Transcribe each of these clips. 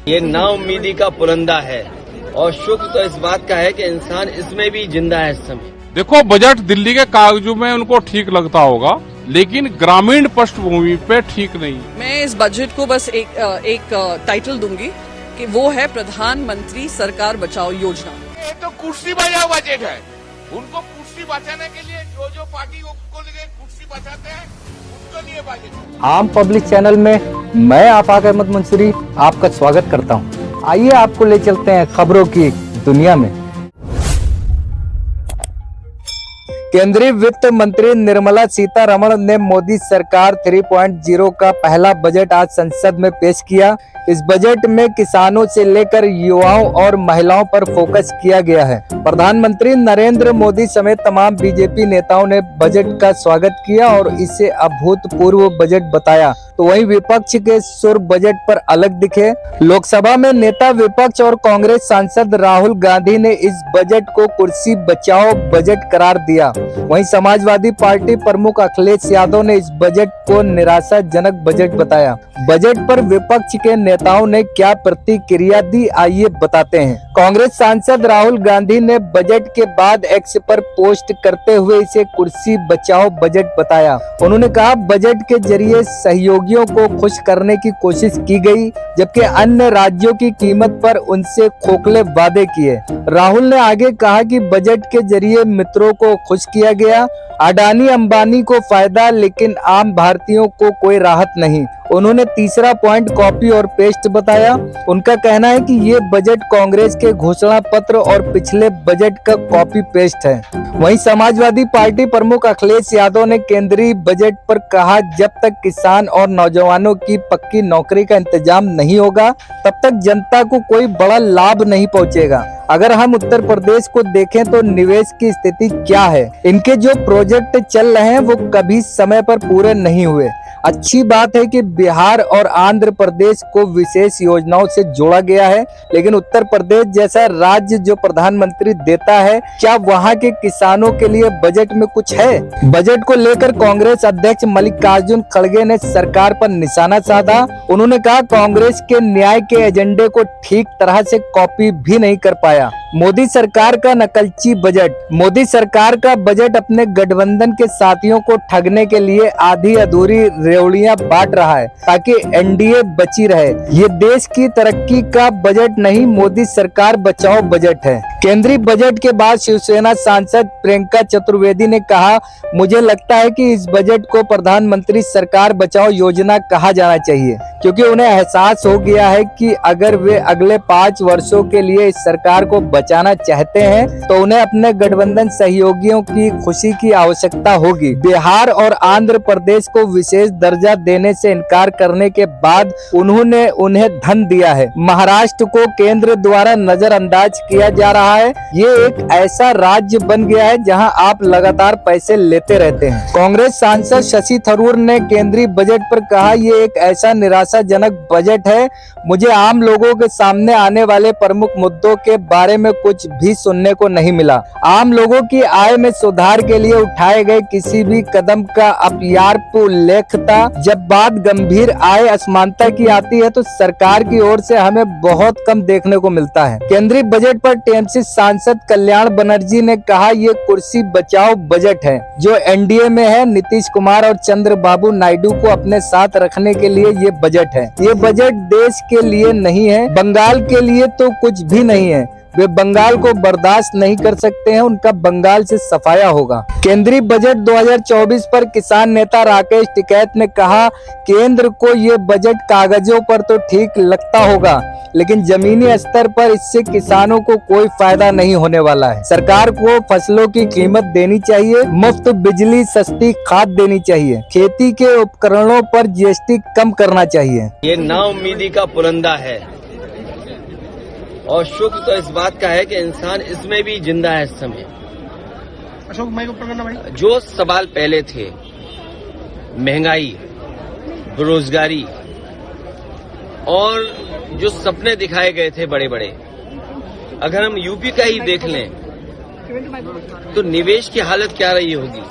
ये नाउम्मीदी का पुरंदा है और शुक्र तो इस बात का है कि इंसान इसमें भी जिंदा है इस समय। देखो, बजट दिल्ली के कागजों में उनको ठीक लगता होगा, लेकिन ग्रामीण पृष्ठभूमि पे ठीक नहीं। मैं इस बजट को बस एक टाइटल दूंगी कि वो है प्रधानमंत्री सरकार बचाओ योजना। ये तो कुर्सी बचाओ बजट है। उनको कुर्सी बचाने के लिए जो पार्टी को लिए कुर्सी बचाते हैं उनके लिए बजट। आम पब्लिक चैनल में मैं आफाक अहमद मंसूरी आपका स्वागत करता हूं। आइए आपको ले चलते हैं खबरों की दुनिया में। केंद्रीय वित्त मंत्री निर्मला सीतारमण ने मोदी सरकार 3.0 का पहला बजट आज संसद में पेश किया। इस बजट में किसानों से लेकर युवाओं और महिलाओं पर फोकस किया गया है। प्रधानमंत्री नरेंद्र मोदी समेत तमाम बीजेपी नेताओं ने बजट का स्वागत किया और इसे अभूतपूर्व बजट बताया। तो वहीं विपक्ष के सुर बजट पर अलग दिखे। लोकसभा में नेता विपक्ष और कांग्रेस सांसद राहुल गांधी ने इस बजट को कुर्सी बचाओ बजट करार दिया। वहीं समाजवादी पार्टी प्रमुख अखिलेश यादव ने इस बजट को निराशाजनक बजट बताया। बजट पर विपक्ष के नेताओं ने क्या प्रतिक्रिया दी, आइए बताते हैं। कांग्रेस सांसद राहुल गांधी ने बजट के बाद एक्स पर पोस्ट करते हुए इसे कुर्सी बचाओ बजट बताया। उन्होंने कहा, बजट के जरिए सहयोगियों को खुश करने की कोशिश की गई, जबकि अन्य राज्यों की कीमत पर उनसे खोखले वादे किए। राहुल ने आगे कहा कि बजट के जरिए मित्रों को खुश किया गया, अडानी अंबानी को फायदा, लेकिन आम भारतीयों को कोई राहत नहीं। उन्होंने तीसरा पॉइंट कॉपी और पेस्ट बताया। उनका कहना है कि ये बजट कांग्रेस के घोषणा पत्र और पिछले बजट का कॉपी पेस्ट है। वहीं समाजवादी पार्टी प्रमुख अखिलेश यादव ने केंद्रीय बजट पर कहा, जब तक किसान और नौजवानों की पक्की नौकरी का इंतजाम नहीं होगा, तब तक जनता को कोई बड़ा लाभ नहीं पहुंचेगा। अगर हम उत्तर प्रदेश को देखें तो निवेश की स्थिति क्या है। इनके जो प्रोजेक्ट चल रहे हैं वो कभी समय पर पूरे नहीं हुए। अच्छी बात है कि बिहार और आंध्र प्रदेश को विशेष योजनाओं से जोड़ा गया है, लेकिन उत्तर प्रदेश जैसा राज्य जो प्रधानमंत्री देता है, क्या वहां के किसानों के लिए बजट में कुछ है? बजट को लेकर कांग्रेस अध्यक्ष मल्लिकार्जुन खड़गे ने सरकार पर निशाना साधा। उन्होंने कहा, कांग्रेस के न्याय के एजेंडे को ठीक तरह से कॉपी भी नहीं कर पाया। मोदी सरकार का नकलची बजट। मोदी सरकार का बजट अपने गठबंधन के साथियों को ठगने के लिए आधी अधूरी रेवड़ियां बांट रहा है ताकि एनडीए बची रहे। ये देश की तरक्की का बजट नहीं, मोदी सरकार बचाओ बजट है। केंद्रीय बजट के बाद शिवसेना सांसद प्रियंका चतुर्वेदी ने कहा, मुझे लगता है कि इस बजट को प्रधानमंत्री सरकार बचाओ योजना कहा जाना चाहिए, क्योंकि उन्हें एहसास हो गया है कि अगर वे अगले 5 वर्षों के लिए इस सरकार को बचाना चाहते हैं तो उन्हें अपने गठबंधन सहयोगियों की खुशी की आवश्यकता होगी। बिहार और आंध्र प्रदेश को विशेष दर्जा देने से इनकार करने के बाद उन्होंने उन्हें धन दिया है। महाराष्ट्र को केंद्र द्वारा नजरअंदाज किया जा रहा है। ये एक ऐसा राज्य बन गया है जहां आप लगातार पैसे लेते रहते हैं। कांग्रेस सांसद शशि थरूर ने केंद्रीय बजट पर कहा, ये एक ऐसा निराशाजनक बजट है। मुझे आम लोगों के सामने आने वाले प्रमुख मुद्दों के बारे में कुछ भी सुनने को नहीं मिला। आम लोगों की आय में सुधार के लिए उठाए गए किसी भी कदम का अपर्याप्त उल्लेख था। जब बात गंभीर आय असमानता की आती है तो सरकार की ओर से हमें बहुत कम देखने को मिलता है। केंद्रीय बजट पर टीएमसी सांसद कल्याण बनर्जी ने कहा, ये कुर्सी बचाओ बजट है जो एनडीए में है। नीतीश कुमार और चंद्रबाबू नायडू को अपने साथ रखने के लिए ये बजट है। ये बजट देश के लिए नहीं है, बंगाल के लिए तो कुछ भी नहीं है। वे बंगाल को बर्दाश्त नहीं कर सकते हैं, उनका बंगाल से सफाया होगा। केंद्रीय बजट 2024 पर किसान नेता राकेश टिकैत ने कहा, केंद्र को ये बजट कागजों पर तो ठीक लगता होगा, लेकिन जमीनी स्तर पर इससे किसानों को कोई फायदा नहीं होने वाला है। सरकार को फसलों की कीमत देनी चाहिए, मुफ्त बिजली, सस्ती खाद देनी चाहिए, खेती के उपकरणों पर जीएसटी कम करना चाहिए। ये नाउम्मीदी का पुरंदा है और शुक्र तो इस बात का है कि इंसान इसमें भी जिंदा है इस समय। अशोक भाई को पकड़ना भाई। जो सवाल पहले थे, महंगाई, बेरोजगारी और जो सपने दिखाए गए थे बड़े बड़े, अगर हम यूपी का ही देख लें तो निवेश की हालत क्या रही होगी।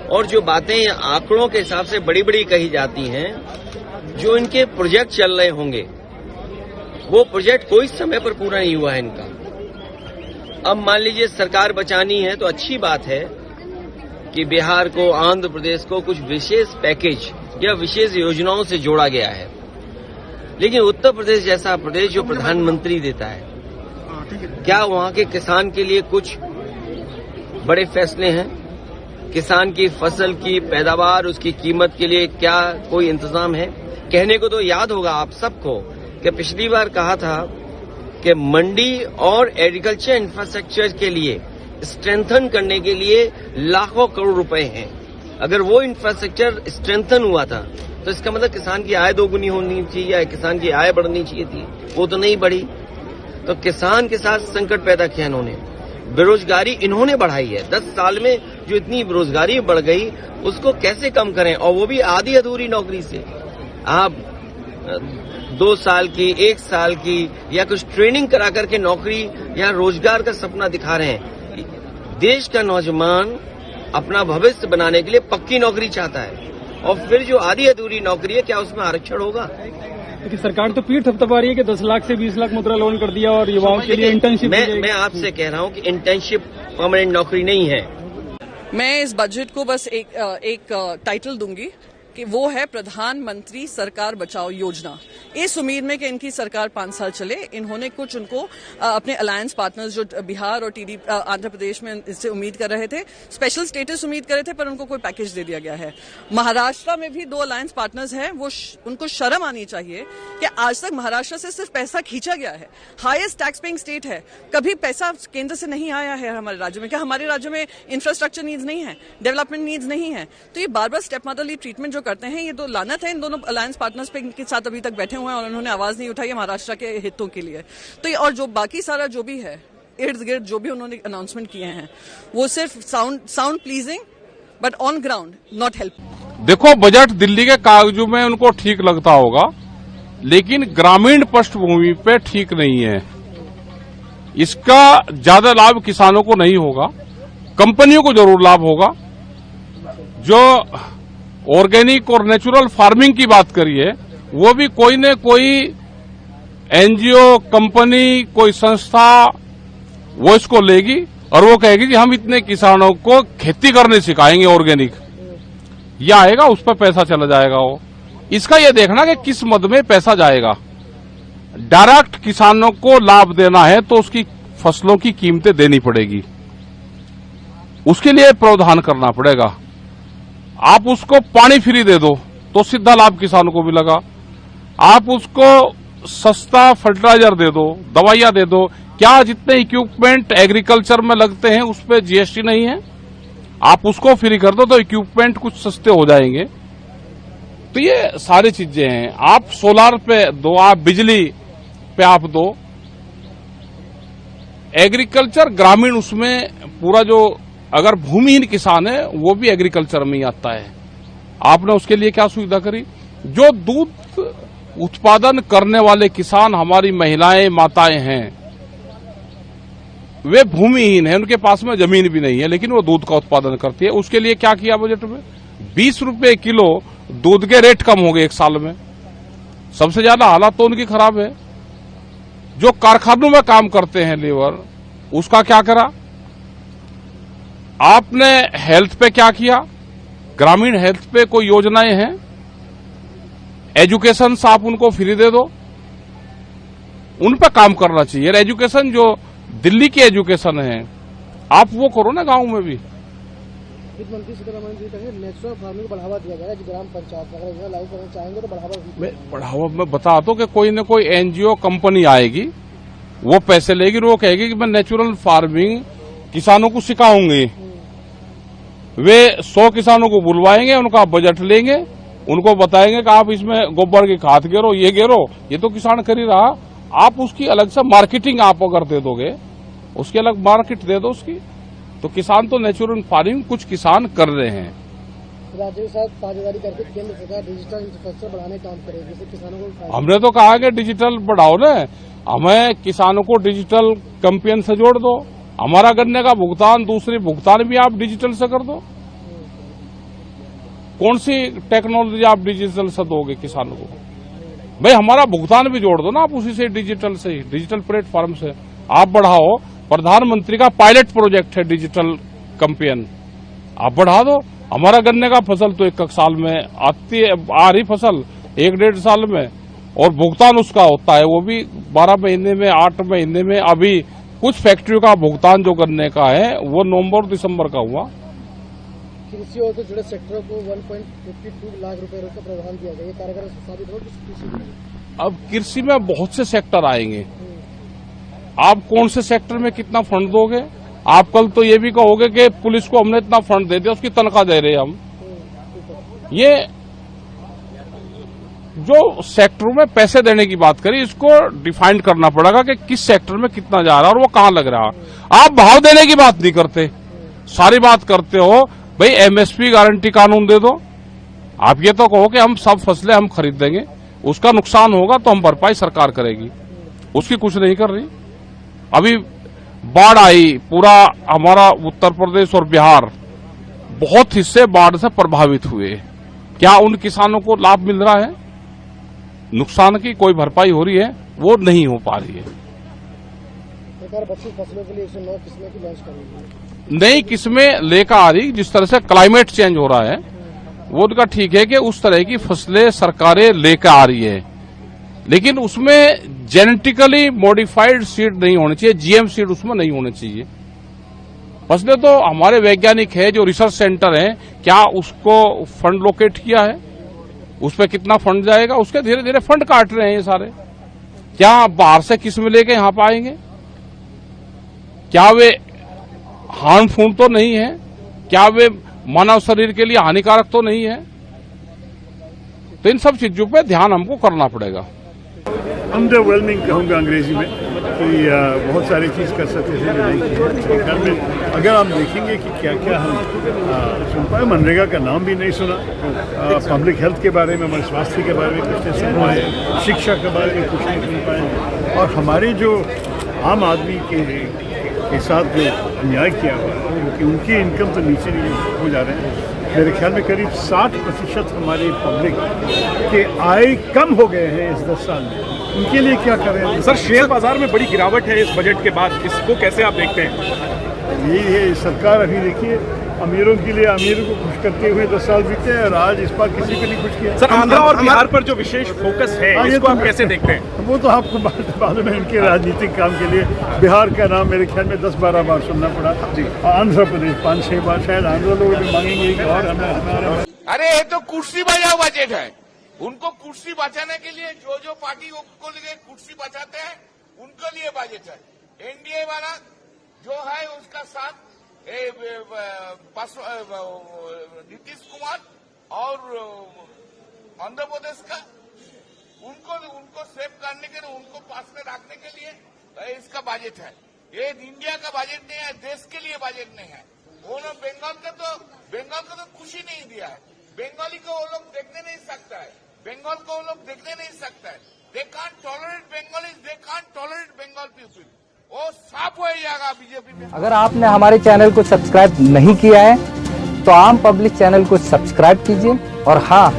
और जो बातें आंकड़ों के हिसाब से बड़ी बड़ी कही जाती हैं, जो इनके प्रोजेक्ट चल रहे होंगे, वो प्रोजेक्ट कोई समय पर पूरा नहीं हुआ है इनका। अब मान लीजिए सरकार बचानी है तो अच्छी बात है कि बिहार को, आंध्र प्रदेश को कुछ विशेष पैकेज या विशेष योजनाओं से जोड़ा गया है, लेकिन उत्तर प्रदेश जैसा प्रदेश जो प्रधानमंत्री देता है, क्या वहां के किसान के लिए कुछ बड़े फैसले हैं? किसान की फसल की पैदावार, उसकी कीमत के लिए क्या कोई इंतजाम है? कहने को तो याद होगा आप सबको कि पिछली बार कहा था कि मंडी और एग्रीकल्चर इंफ्रास्ट्रक्चर के लिए स्ट्रेंथन करने के लिए लाखों करोड़ रुपए हैं। अगर वो इंफ्रास्ट्रक्चर स्ट्रेंथन हुआ था तो इसका मतलब किसान की आय दोगुनी होनी चाहिए या किसान की आय बढ़नी चाहिए थी, वो तो नहीं बढ़ी। तो किसान के साथ संकट पैदा किया इन्होंने। बेरोजगारी इन्होंने बढ़ाई है। 10 साल में जो इतनी बेरोजगारी बढ़ गई उसको कैसे कम करें, और वो भी आधी अधूरी नौकरी से। आप 2 साल की, 1 साल की या कुछ ट्रेनिंग करा करके नौकरी या रोजगार का सपना दिखा रहे हैं। देश का नौजवान अपना भविष्य बनाने के लिए पक्की नौकरी चाहता है, और फिर जो आधी अधूरी नौकरी है, क्या उसमें आरक्षण होगा? लेकिन सरकार तो पीठ थपथपा रही है कि 10 लाख से 20 लाख मुद्रा लोन कर दिया और युवाओं के लिए इंटर्नशिप। मैं आपसे कह रहा हूं कि इंटर्नशिप परमानेंट नौकरी नहीं है। मैं इस बजट को बस एक टाइटल दूंगी कि वो है प्रधानमंत्री सरकार बचाओ योजना। इस उम्मीद में कि इनकी सरकार 5 साल चले, इन्होंने कुछ उनको अपने अलायंस पार्टनर्स जो बिहार और आंध्र प्रदेश में इससे उम्मीद कर रहे थे, स्पेशल स्टेटस उम्मीद कर रहे थे, पर उनको कोई पैकेज दे दिया गया है। महाराष्ट्र में भी 2 अलायंस पार्टनर्स हैं, वो उनको शर्म आनी चाहिए कि आज तक महाराष्ट्र से सिर्फ पैसा खींचा गया है। हाईएस्ट टैक्स पेइंग स्टेट है, कभी पैसा केंद्र से नहीं आया है हमारे राज्य में। क्या हमारे राज्य में इंफ्रास्ट्रक्चर नीड्स नहीं है, डेवलपमेंट नीड्स नहीं है? तो ये बार बार स्टेप मदरली ट्रीटमेंट जो करते हैं, ये तो लानत है इन दोनों अलायंस पार्टनर्स पे, इनके साथ अभी तक बैठे हुए हैं और उन्होंने आवाज नहीं उठाई है महाराष्ट्र के हितों के लिए। तो ये और जो बाकी सारा जो भी है इर्द गिर्द जो भी उन्होंने अनाउंसमेंट किए हैं, वो सिर्फ sound pleasing but on ground not help. देखो, बजट दिल्ली के कागजों में उनको ठीक लगता होगा, लेकिन ग्रामीण पृष्ठभूमि पे ठीक नहीं है। इसका ज्यादा लाभ किसानों को नहीं होगा, कंपनियों को जरूर लाभ होगा। जो ऑर्गेनिक और नेचुरल फार्मिंग की बात करिए, वो भी कोई न कोई एनजीओ, कंपनी, कोई संस्था वो इसको लेगी और वो कहेगी कि हम इतने किसानों को खेती करने सिखाएंगे ऑर्गेनिक। ये आएगा, उस पर पैसा चला जाएगा। वो इसका ये देखना कि किस मद में पैसा जाएगा। डायरेक्ट किसानों को लाभ देना है तो उसकी फसलों की कीमतें देनी पड़ेगी, उसके लिए प्रावधान करना पड़ेगा। आप उसको पानी फ्री दे दो तो सीधा लाभ किसानों को मिलेगा। आप उसको सस्ता फर्टिलाइजर दे दो, दवाइयां दे दो। क्या जितने इक्विपमेंट एग्रीकल्चर में लगते हैं उस पर जीएसटी नहीं है? आप उसको फ्री कर दो तो इक्विपमेंट कुछ सस्ते हो जाएंगे। तो ये सारी चीजें हैं। आप सोलार पे दो, आप बिजली पे आप दो। एग्रीकल्चर ग्रामीण, उसमें पूरा जो अगर भूमिहीन किसान है वो भी एग्रीकल्चर में ही आता है। आपने उसके लिए क्या सुविधा करी? जो दूध उत्पादन करने वाले किसान हमारी महिलाएं, माताएं हैं, वे भूमिहीन हैं, उनके पास में जमीन भी नहीं है, लेकिन वो दूध का उत्पादन करती है। उसके लिए क्या किया बजट में? 20 रुपए किलो दूध के रेट कम हो गए 1 साल में। सबसे ज्यादा हालात तो उनकी खराब है। जो कारखानों में काम करते हैं लेबर, उसका क्या करा? आपने हेल्थ पे क्या किया? ग्रामीण हेल्थ पे कोई योजनाएं हैं? एजुकेशन आप उनको फ्री दे दो, उन पे काम करना चाहिए। एजुकेशन जो दिल्ली की एजुकेशन है, आप वो करो ना गांव में भी। वित्त मंत्री सीतारमण जी कहेंगे नेचुरल फार्मिंग को बढ़ावा दिया जाएगा। ग्राम पंचायत अगर योजना लागू करना चाहेंगे तो बढ़ावा मैं बता दो कि कोई न कोई एनजीओ, कंपनी आएगी, वो पैसे लेगी, वो कहेगी कि मैं नेचुरल फार्मिंग किसानों को सिखाऊंगी। वे 100 किसानों को बुलवाएंगे, उनका बजट लेंगे, उनको बताएंगे कि आप इसमें गोबर की खाद गिरो, ये गिरो। ये तो किसान कर ही रहा। आप उसकी अलग से मार्केटिंग आप अगर दे दोगे, उसकी अलग मार्केट दे दो उसकी, तो किसान तो नेचुरल फार्मिंग कुछ किसान कर रहे हैं। राज्य के साथ साझेदारी करके केंद्र सरकार डिजिटल इंफ्रास्ट्रक्चर बढ़ाने का काम करेगी, जिससे किसानों को। हमने तो कहा कि डिजिटल बढ़ाओ ना, हमें किसानों को डिजिटल कैंपेन से जोड़ दो। हमारा गन्ने का भुगतान, दूसरी भुगतान भी आप डिजिटल से कर दो। कौन सी टेक्नोलॉजी आप डिजिटल से दोगे किसानों को? भाई हमारा भुगतान भी जोड़ दो ना आप उसी से, डिजिटल से, डिजिटल प्लेटफॉर्म से आप बढ़ाओ। प्रधानमंत्री का पायलट प्रोजेक्ट है डिजिटल कैंपेन, आप बढ़ा दो। हमारा गन्ने का फसल तो एक साल में आ रही फसल 1-1.5 साल में, और भुगतान उसका होता है वो भी 12 महीने में, 8 महीने में। अभी कुछ फैक्ट्रियों का भुगतान जो गन्ने का है वो नवंबर दिसंबर का हुआ। कृषि और से जुड़े सेक्टरों को 1.52 लाख रुपए का प्रावधान दिया गया, ये कारगर साबित हो कृषि में? अब कृषि में बहुत से सेक्टर आएंगे, आप कौन से सेक्टर में कितना फंड दोगे? आप कल तो ये भी कहोगे कि पुलिस को हमने इतना फंड दे दिया, उसकी तनख्वाह दे रहे हम। ये जो सेक्टरों में पैसे देने की बात करी, इसको डिफाइन करना पड़ेगा कि किस सेक्टर में कितना जा रहा है और वो कहां लग रहा है। आप भाव देने की बात नहीं करते, सारी बात करते हो भाई एमएसपी गारंटी कानून दे दो। आप ये तो कहो कि हम सब फसलें हम खरीद देंगे, उसका नुकसान होगा तो हम भरपाई सरकार करेगी, उसकी कुछ नहीं कर रही। अभी बाढ़ आई, पूरा हमारा उत्तर प्रदेश और बिहार बहुत हिस्से बाढ़ से प्रभावित हुए, क्या उन किसानों को लाभ मिल रहा है? नुकसान की कोई भरपाई हो रही है? वो नहीं हो पा रही है। सरकार 25 फसलों के लिए 109 किस्में की लॉन्च कर रही है, नई किस्में लेकर आ रही। जिस तरह से क्लाइमेट चेंज हो रहा है वो उनका ठीक है कि उस तरह की फसलें सरकारें लेकर आ रही है, लेकिन उसमें जेनेटिकली मॉडिफाइड सीड नहीं होनी चाहिए, जीएम सीड उसमें नहीं होने चाहिए। फसलें तो हमारे वैज्ञानिक है जो रिसर्च सेंटर है, क्या उसको फंड लोकेट किया है, उस पर कितना फंड जाएगा, उसके धीरे धीरे फंड काट रहे हैं ये सारे। क्या बाहर से किस्म लेके यहां पर आएंगे? क्या वे हार्मफुल तो नहीं है? क्या वे मानव शरीर के लिए हानिकारक तो नहीं है? तो इन सब चीजों पे ध्यान हमको करना पड़ेगा। अंडरवेलमिंग कहूँगा अंग्रेजी में, कि बहुत सारी चीज़ कर सकते थे जो नहीं किए। घर में अगर आप देखेंगे कि क्या क्या हम सुन पाए, मनरेगा का नाम भी नहीं सुना, पब्लिक हेल्थ के बारे में, हमारे स्वास्थ्य के बारे में कुछ नहीं सुन पाए, शिक्षा के बारे में कुछ नहीं सुन पाए, और हमारे जो आम आदमी के साथ जो अन्याय किया हुआ है, क्योंकि उनकी इनकम तो नीचे नहीं हो जा रहे हैं। मेरे ख्याल में करीब 60% हमारे पब्लिक के आय कम हो गए हैं इस 10 साल में। उनके लिए क्या करें? सर, शेयर बाजार में बड़ी गिरावट है इस बजट के बाद, इसको कैसे आप देखते हैं? यही है सरकार। अभी देखिए, अमीरों के लिए अमीरों को खुश करते हुए 10 साल बीते और आज इस बार किसी को नहीं कुछ किया। सर, आंध्रा और बिहार पर जो विशेष फोकस है, इसको आप कैसे देखते हैं? वो तो आपको मालूम है, इनके राजनीतिक काम के लिए बिहार का नाम मेरे ख्याल में 10-12 बार सुनना पड़ा जी। आंध्र प्रदेश 5-6 बार, शायद आंध्र लोग भी मांगेंगे कि और हमारा। अरे ये तो कुर्सी बचाओ बजट है। उनको कुर्सी बचाने के लिए जो पार्टी को लिए कुर्सी बचाते हैं उनके लिए बजट है। एनडीए वाला जो है उसका साथ नीतीश कुमार और आंध्र प्रदेश का, उनको सेव करने के लिए, उनको पास में रखने के लिए इसका बजट है। ये इंडिया का बजट नहीं है, देश के लिए बजट नहीं है। वो लोग बंगाल का तो खुशी नहीं दिया है। बंगाली को वो लोग देखने नहीं सकता है, बंगाल को वो लोग देखने नहीं सकता है। They can't tolerate Bengalis, they can't tolerate Bengal people. वो साफ हो जाएगा बीजेपी में। अगर आपने हमारे चैनल को सब्सक्राइब नहीं किया है तो आम पब्लिक चैनल को सब्सक्राइब कीजिए और हाँ,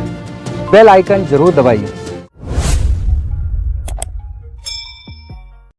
बेल आइकन जरूर दबाइए।